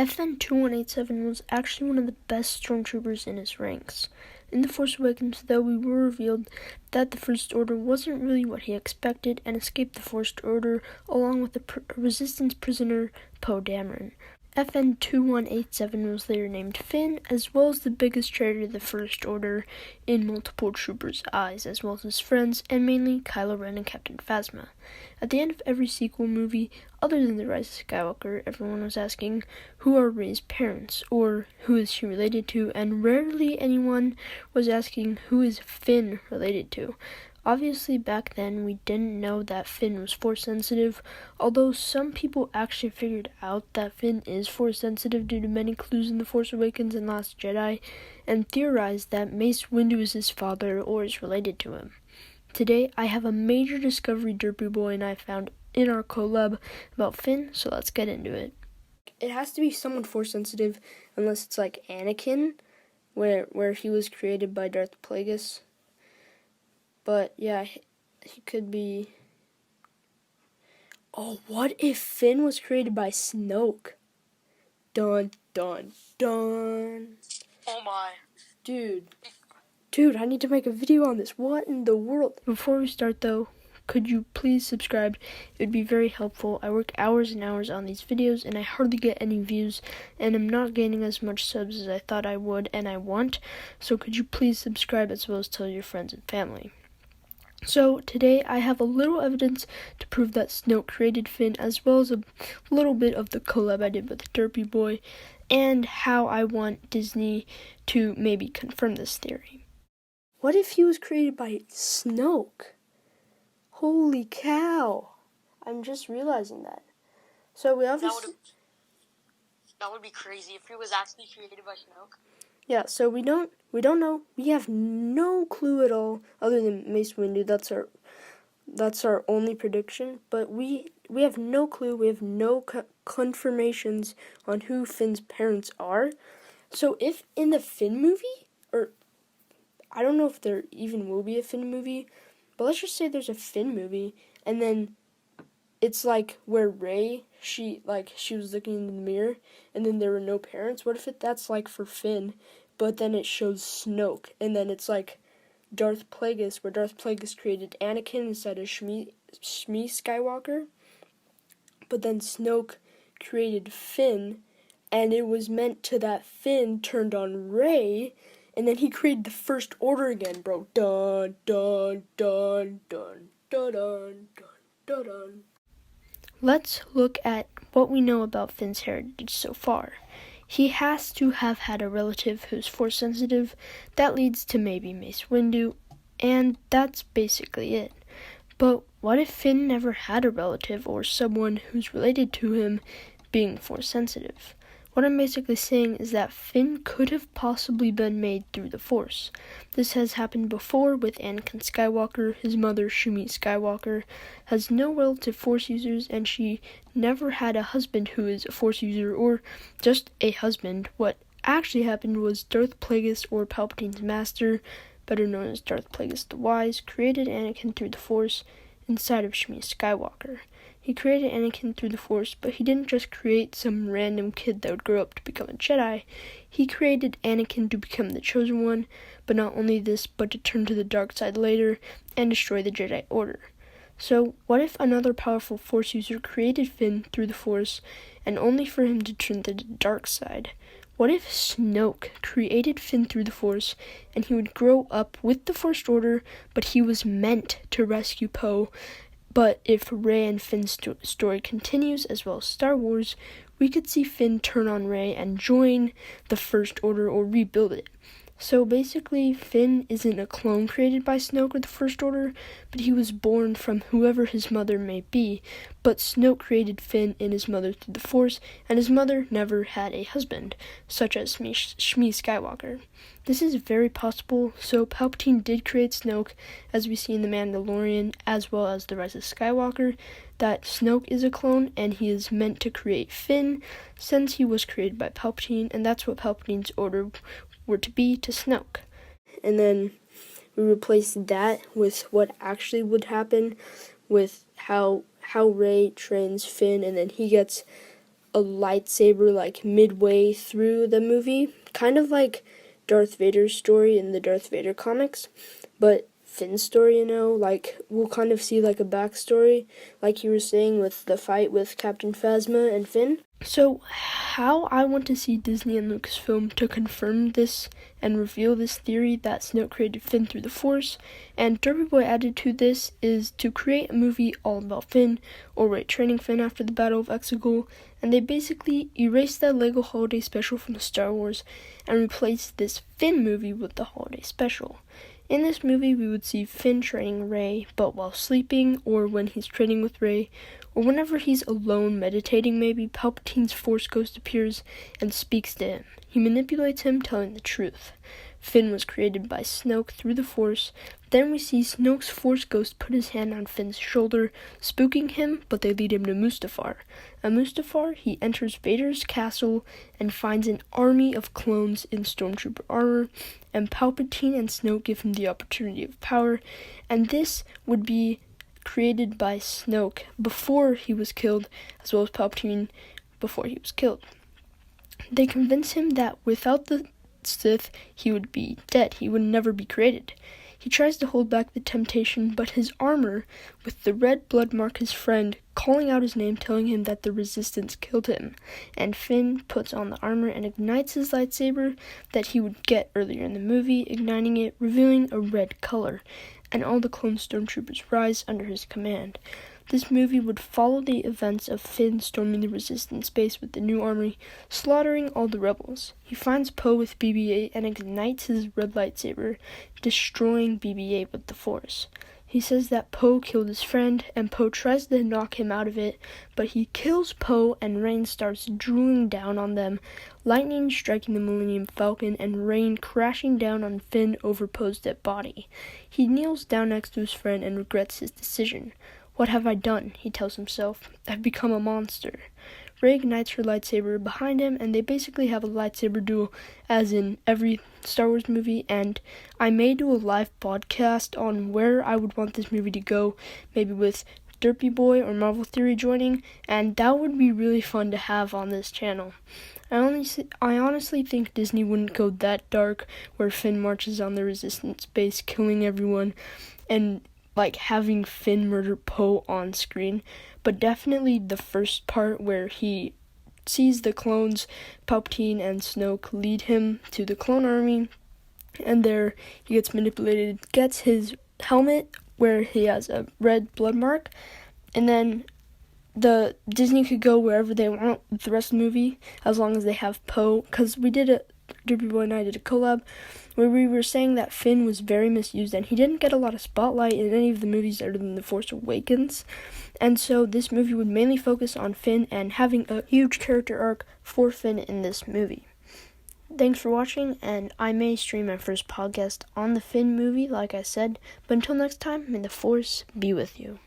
FN-2187 was actually one of the best stormtroopers in his ranks. In The Force Awakens, though, we were revealed that the First Order wasn't really what he expected and escaped the First Order along with the Resistance prisoner Poe Dameron. FN-2187 was later named Finn, as well as the biggest traitor to the First Order in multiple troopers' eyes, as well as his friends, and mainly Kylo Ren and Captain Phasma. At the end of every sequel movie, other than The Rise of Skywalker, everyone was asking, who are Rey's parents, or who is she related to, and rarely anyone was asking, who is Finn related to. Obviously, back then, we didn't know that Finn was Force-sensitive, although some people actually figured out that Finn is Force-sensitive due to many clues in The Force Awakens and Last Jedi, and theorized that Mace Windu is his father or is related to him. Today, I have a major discovery Derpy Boy and I found in our collab about Finn, so let's get into it. It has to be someone Force-sensitive, unless it's like Anakin, where he was created by Darth Plagueis. But yeah, he could be. Oh, what if Finn was created by Snoke? Dun, dun, dun. Oh my. Dude, I need to make a video on this. What in the world? Before we start though, could you please subscribe? It would be very helpful. I work hours and hours on these videos and I hardly get any views, and I'm not gaining as much subs as I thought I would and I want. So could you please subscribe as well as tell your friends and family. So today I have a little evidence to prove that Snoke created Finn, as well as a little bit of the collab I did with Derpy Boy, and how I want Disney to maybe confirm this theory. What if he was created by Snoke? Holy cow! I'm just realizing that. So we obviously... That would be crazy if he was actually created by Snoke. Yeah, so we don't know. We have no clue at all, other than Mace Windu. That's our only prediction. But we have no clue. We have no confirmations on who Finn's parents are. So if in the Finn movie, or I don't know if there even will be a Finn movie, but let's just say there's a Finn movie, and then it's like where Rey, she was looking in the mirror, and then there were no parents. What if that's like for Finn, but then it shows Snoke, and then it's like Darth Plagueis, where Darth Plagueis created Anakin instead of Shmi Skywalker, but then Snoke created Finn, and it was meant to that Finn turned on Rey, and then he created the First Order again, bro. Dun dun dun dun dun dun dun dun. Let's look at what we know about Finn's heritage so far. He has to have had a relative who's Force-sensitive. That leads to maybe Mace Windu, and that's basically it. But what if Finn never had a relative or someone who's related to him being Force-sensitive? What I'm basically saying is that Finn could have possibly been made through the Force. This has happened before with Anakin Skywalker. His mother, Shmi Skywalker, has no relative Force users, and she never had a husband who is a Force user, or just a husband. What actually happened was Darth Plagueis, or Palpatine's master, better known as Darth Plagueis the Wise, created Anakin through the Force inside of Shmi Skywalker. He created Anakin through the Force, but he didn't just create some random kid that would grow up to become a Jedi. He created Anakin to become the Chosen One, but not only this, but to turn to the dark side later and destroy the Jedi Order. So, what if another powerful Force user created Finn through the Force, and only for him to turn to the dark side? What if Snoke created Finn through the Force, and he would grow up with the First Order, but he was meant to rescue Poe? But if Rey and Finn's story continues, as well as Star Wars, we could see Finn turn on Rey and join the First Order or rebuild it. So basically, Finn isn't a clone created by Snoke or the First Order, but he was born from whoever his mother may be. But Snoke created Finn and his mother through the Force, and his mother never had a husband, such as Shmi Skywalker. This is very possible, so Palpatine did create Snoke, as we see in The Mandalorian, as well as The Rise of Skywalker, that Snoke is a clone, and he is meant to create Finn, since he was created by Palpatine, and that's what Palpatine's order were to be to Snoke. And then we replace that with what actually would happen with how Rey trains Finn, and then he gets a lightsaber like midway through the movie, kind of like Darth Vader's story in the Darth Vader comics, but Finn's story, like we'll kind of see like a backstory, like you were saying with the fight with Captain Phasma and Finn. So how I want to see Disney and Lucasfilm to confirm this and reveal this theory that Snoke created Finn through the Force, and Derby Boy added to this, is to create a movie all about Finn, or Rey training Finn after the Battle of Exegol, and they basically erased that Lego Holiday Special from the Star Wars and replaced this Finn movie with the Holiday Special. In this movie, we would see Finn training Rey, but while sleeping, or when he's training with Rey, or whenever he's alone meditating maybe, Palpatine's Force Ghost appears and speaks to him. He manipulates him, telling the truth. Finn was created by Snoke through the Force. Then we see Snoke's Force Ghost put his hand on Finn's shoulder, spooking him, but they lead him to Mustafar. At Mustafar, he enters Vader's castle and finds an army of clones in Stormtrooper armor, and Palpatine and Snoke give him the opportunity of power, and this would be created by Snoke before he was killed, as well as Palpatine before he was killed. They convince him that without the Sith, he would be dead. He would never be created. He tries to hold back the temptation, but his armor, with the red blood mark his friend, calling out his name, telling him that the Resistance killed him. And Finn puts on the armor and ignites his lightsaber that he would get earlier in the movie, igniting it, revealing a red color. And all the clone stormtroopers rise under his command. This movie would follow the events of Finn storming the Resistance base with the new army, slaughtering all the rebels. He finds Poe with BB-8 and ignites his red lightsaber, destroying BB-8 with the Force. He says that Poe killed his friend, and Poe tries to knock him out of it, but he kills Poe and rain starts drooling down on them, lightning striking the Millennium Falcon and rain crashing down on Finn over Poe's dead body. He kneels down next to his friend and regrets his decision. "What have I done?" he tells himself. "I've become a monster." Rey ignites her lightsaber behind him, and they basically have a lightsaber duel, as in every Star Wars movie, and I may do a live podcast on where I would want this movie to go, maybe with Derpy Boy or Marvel Theory joining, and that would be really fun to have on this channel. I honestly think Disney wouldn't go that dark, where Finn marches on the Resistance base, killing everyone, and like having Finn murder Poe on screen, but definitely the first part where he sees the clones, Palpatine and Snoke lead him to the clone army, and there he gets manipulated, gets his helmet where he has a red blood mark, and then the Disney could go wherever they want with the rest of the movie, as long as they have Poe, because Derpy Boy and I did a collab where we were saying that Finn was very misused and he didn't get a lot of spotlight in any of the movies other than The Force Awakens, and so this movie would mainly focus on Finn and having a huge character arc for Finn in this movie. Thanks for watching, and I may stream my first podcast on the Finn movie, like I said, but until next time, may the Force be with you.